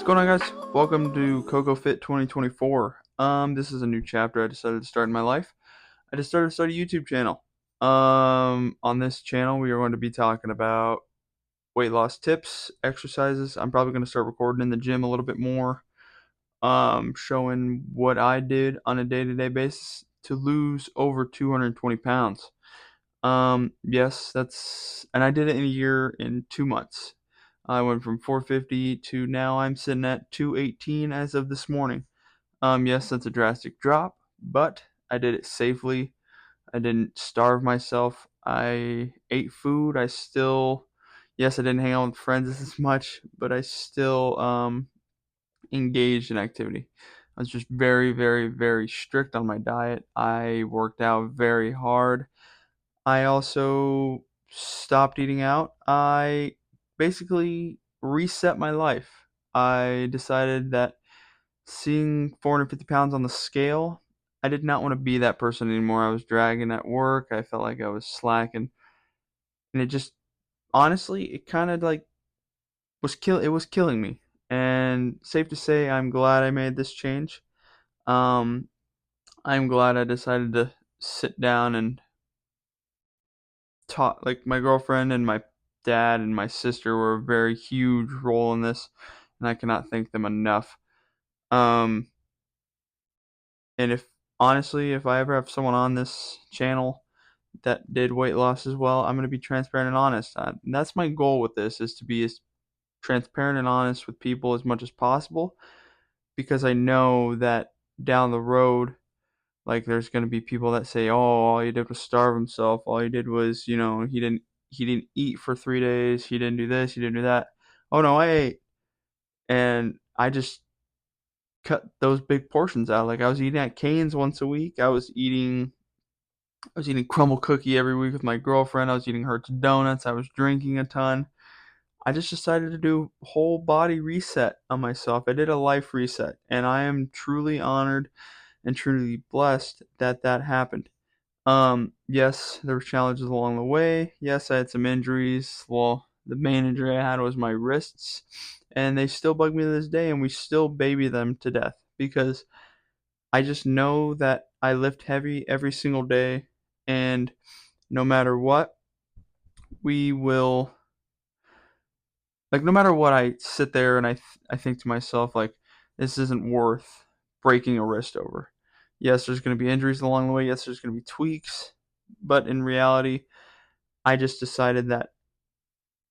What's going on, guys? Welcome to Cocofitt2024. This is a new chapter I decided to start in my life. I decided to start a YouTube channel. On this channel, we are going to be talking about weight loss tips, exercises. I'm probably going to start recording in the gym a little bit more, showing what I did on a day-to-day basis to lose over 220 pounds. Yes, and I did it in a year in 2 months. I went from 450 to now I'm sitting at 218 as of this morning. Yes, that's a drastic drop, but I did it safely. I didn't starve myself. I ate food. Yes, I didn't hang out with friends as much, but I still engaged in activity. I was just very, very, very strict on my diet. I worked out very hard. I also stopped eating out. I basically reset my life. I decided that seeing 450 pounds on the scale, I did not want to be that person anymore. I was dragging at work. I felt like I was slacking. And it just, honestly, it kind of like it was killing me. And safe to say, I'm glad I made this change. Um, I'm glad I decided to sit down and taught like my girlfriend and my dad and my sister were a very huge role in this, and I cannot thank them enough. Um, and if honestly, if I ever have someone on this channel that did weight loss as well, I'm going to be transparent and honest. And that's my goal with this, is to be as transparent and honest with people as much as possible, because I know that down the road, like, there's going to be people that say, "Oh, all he did was starve himself. All he did was, he didn't eat for 3 days. He didn't do this, he didn't do that." Oh no, I ate, and I just cut those big portions out. Like, I was eating at Cane's once a week. I was eating crumble cookie every week with my girlfriend. I was eating Hertz donuts. I was drinking a ton. I just decided to do whole body reset on myself. I did a life reset, and I am truly honored and truly blessed that that happened. Yes, there were challenges along the way. Yes, I had some injuries. Well, the main injury I had was my wrists, and they still bug me to this day, and we still baby them to death because I just know that I lift heavy every single day, and no matter what, we will, like, no matter what, I sit there and I think to myself, like, this isn't worth breaking a wrist over. Yes, there's going to be injuries along the way. Yes, there's going to be tweaks, but in reality, I just decided that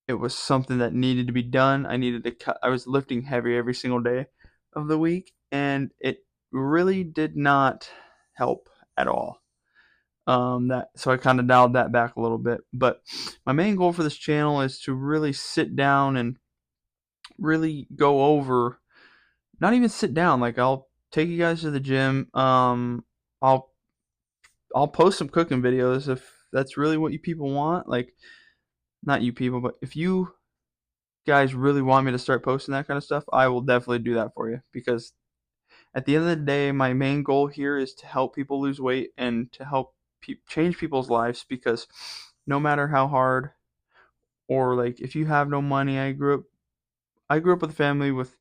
it was something that needed to be done. I needed to cut. I was lifting heavy every single day of the week, and it really did not help at all. That so I kind of dialed that back a little bit. But my main goal for this channel is to really sit down and really go over. Not even sit down. Like, I'll take you guys to the gym. I'll I'll post some cooking videos if that's really what you people want. Like, not you people, but if you guys really want me to start posting that kind of stuff, I will definitely do that for you, because at the end of the day, my main goal here is to help people lose weight and to help change people's lives, because no matter how hard, or like, if you have no money, I grew up with a family with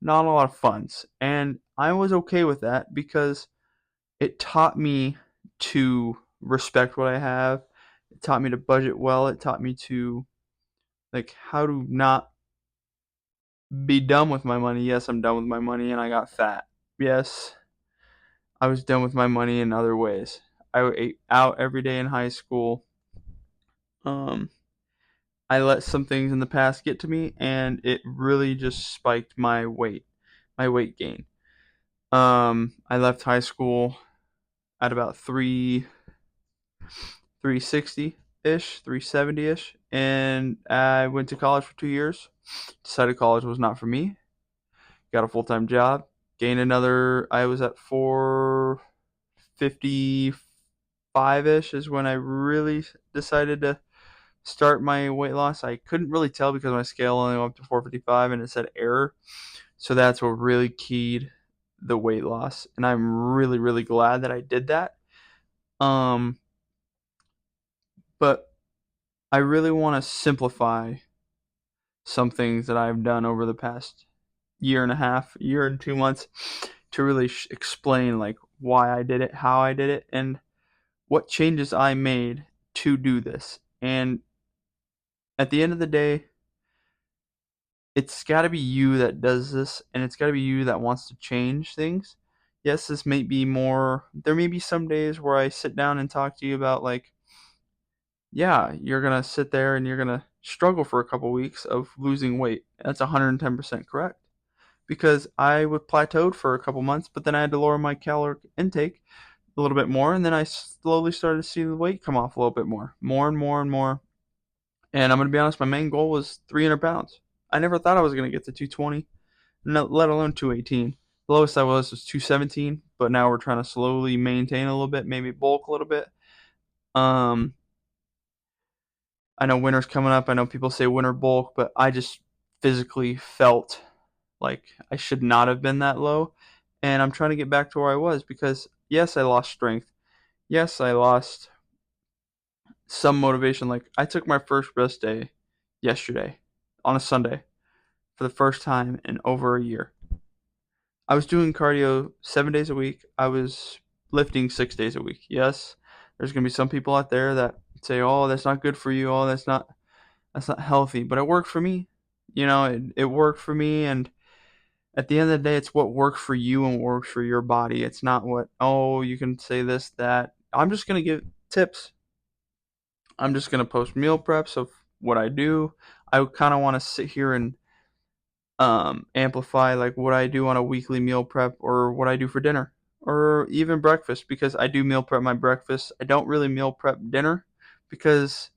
not a lot of funds, and I was okay with that because it taught me to respect what I have. It taught me to budget well. It taught me to, like, how to not be done with my money. Yes, I'm done with my money and I got fat. Yes, I was done with my money in other ways. I ate out every day in high school. Um, I let some things in the past get to me, and it really just spiked my weight gain. I left high school at about 360 ish, 370 ish, and I went to college for 2 years. Decided college was not for me. Got a full time job. Gained another. I was at 455 ish is when I really decided to start my weight loss. I couldn't really tell because my scale only went up to 455 and it said error. So that's what really keyed the weight loss, and I'm really, really glad that I did that. Um, but I really want to simplify some things that I've done over the past year and a half, year and 2 months to really explain like why I did it, how I did it, and what changes I made to do this. And at the end of the day, it's got to be you that does this, and it's got to be you that wants to change things. Yes, this may be more, there may be some days where I sit down and talk to you about, like, yeah, you're going to sit there and you're going to struggle for a couple weeks of losing weight. That's 110% correct. Because I was plateaued for a couple months, but then I had to lower my caloric intake a little bit more, and then I slowly started to see the weight come off a little bit more and more and more. And I'm going to be honest, my main goal was 300 pounds. I never thought I was going to get to 220, let alone 218. The lowest I was 217, but now we're trying to slowly maintain a little bit, maybe bulk a little bit. Um, I know winter's coming up. I know people say winter bulk, but I just physically felt like I should not have been that low. And I'm trying to get back to where I was because, yes, I lost strength. Yes, I lost some motivation. Like, I took my first rest day yesterday on a Sunday for the first time in over a year. I was doing cardio 7 days a week. I was lifting 6 days a week. Yes, there's going to be some people out there that say, oh, that's not good for you. Oh, that's not healthy. But it worked for me. It worked for me. And at the end of the day, it's what works for you and works for your body. It's not what, oh, you can say this, that. I'm just going to give tips. I'm just going to post meal preps of what I do. I kind of want to sit here and amplify like what I do on a weekly meal prep or what I do for dinner or even breakfast, because I do meal prep my breakfast. I don't really meal prep dinner because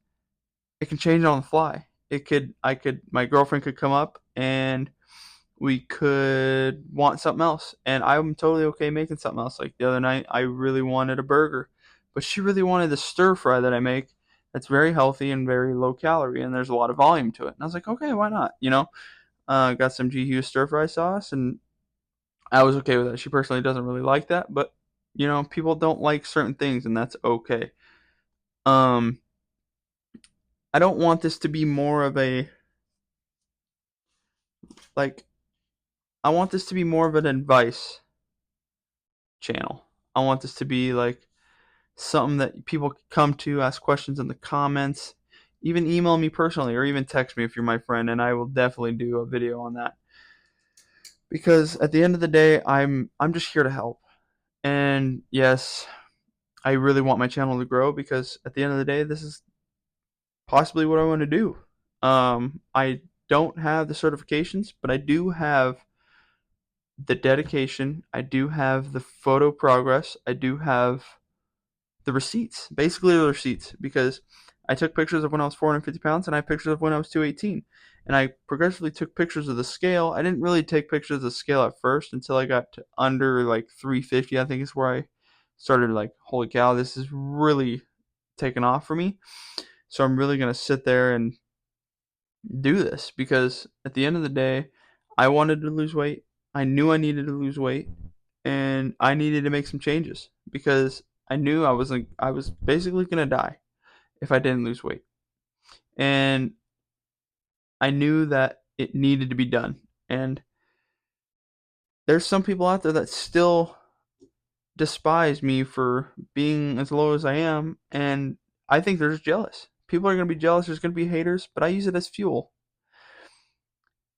it can change on the fly. My girlfriend could come up and we could want something else, and I'm totally okay making something else. Like the other night, I really wanted a burger, but she really wanted the stir fry that I make. That's very healthy and very low calorie, and there's a lot of volume to it. And I was like, okay, why not? Got some G Hughes stir fry sauce, and I was okay with that. She personally doesn't really like that, but people don't like certain things, and that's okay. Um, I don't want this to be more of a like. I want this to be more of an advice channel. I want this to be like something that people can come to, ask questions in the comments, even email me personally, or even text me if you're my friend, and I will definitely do a video on that. Because at the end of the day, I'm just here to help. And yes, I really want my channel to grow because at the end of the day, this is possibly what I want to do. I don't have the certifications, but I do have the dedication. I do have the photo progress. I do have the receipts, basically the receipts, because I took pictures of when I was 450 pounds and I have pictures of when I was 218. And I progressively took pictures of the scale. I didn't really take pictures of the scale at first until I got to under like 350, I think is where I started like, holy cow, this is really taken off for me. So I'm really going to sit there and do this because at the end of the day, I wanted to lose weight. I knew I needed to lose weight, and I needed to make some changes because I knew I was basically going to die if I didn't lose weight. And I knew that it needed to be done. And there's some people out there that still despise me for being as low as I am, and I think they're just jealous. People are going to be jealous, there's going to be haters, but I use it as fuel.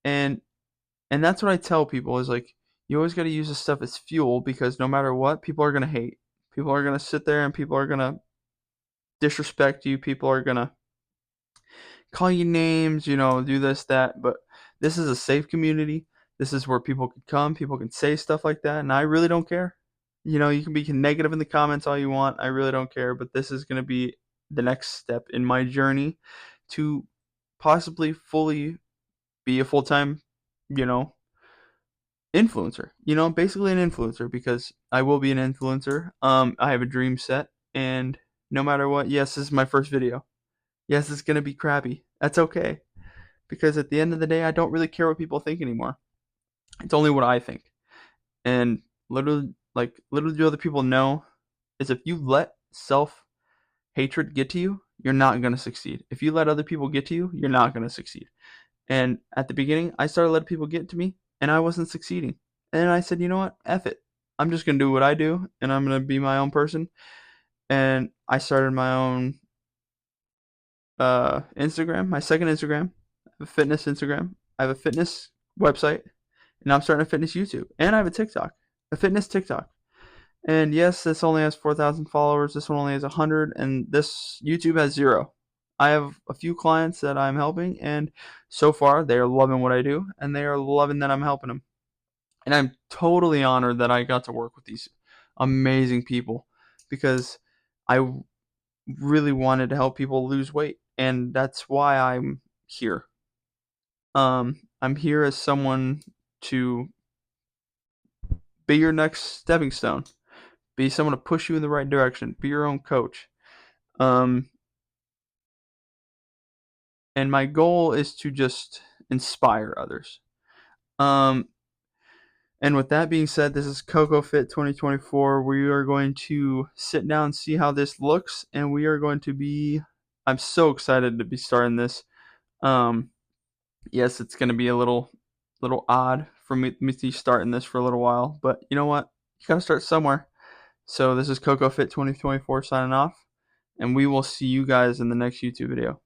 And that's what I tell people is like, you always got to use this stuff as fuel because no matter what, people are going to hate. People are going to sit there and people are going to disrespect you. People are going to call you names, do this, that. But this is a safe community. This is where people can come. People can say stuff like that. And I really don't care. You can be negative in the comments all you want. I really don't care. But this is going to be the next step in my journey to possibly fully be a full-time, you know, influencer, basically an influencer because I will be an influencer. I have a dream set, and no matter what, yes, this is my first video. Yes, it's going to be crappy. That's okay because at the end of the day, I don't really care what people think anymore. It's only what I think. And literally do other people know is if you let self-hatred get to you, you're not going to succeed. If you let other people get to you, you're not going to succeed. And at the beginning, I started letting people get to me, and I wasn't succeeding. And I said, you know what? F it. I'm just going to do what I do, and I'm going to be my own person. And I started my own Instagram, my second Instagram. I have a fitness Instagram. I have a fitness website, and I'm starting a fitness YouTube. And I have a TikTok, a fitness TikTok. And yes, this only has 4,000 followers. This one only has 100, and this YouTube has 0. I have a few clients that I'm helping, and so far they are loving what I do, and they are loving that I'm helping them. And I'm totally honored that I got to work with these amazing people because I really wanted to help people lose weight, and that's why I'm here. I'm here as someone to be your next stepping stone, be someone to push you in the right direction, be your own coach. Um, and my goal is to just inspire others. Um, and with that being said, this is Cocofitt2024. We are going to sit down and see how this looks, and we are going to be. I'm so excited to be starting this. Um, yes, it's going to be a little odd for me starting this for a little while, but you know what? You got to start somewhere. So this is Cocofitt2024 signing off, and we will see you guys in the next YouTube video.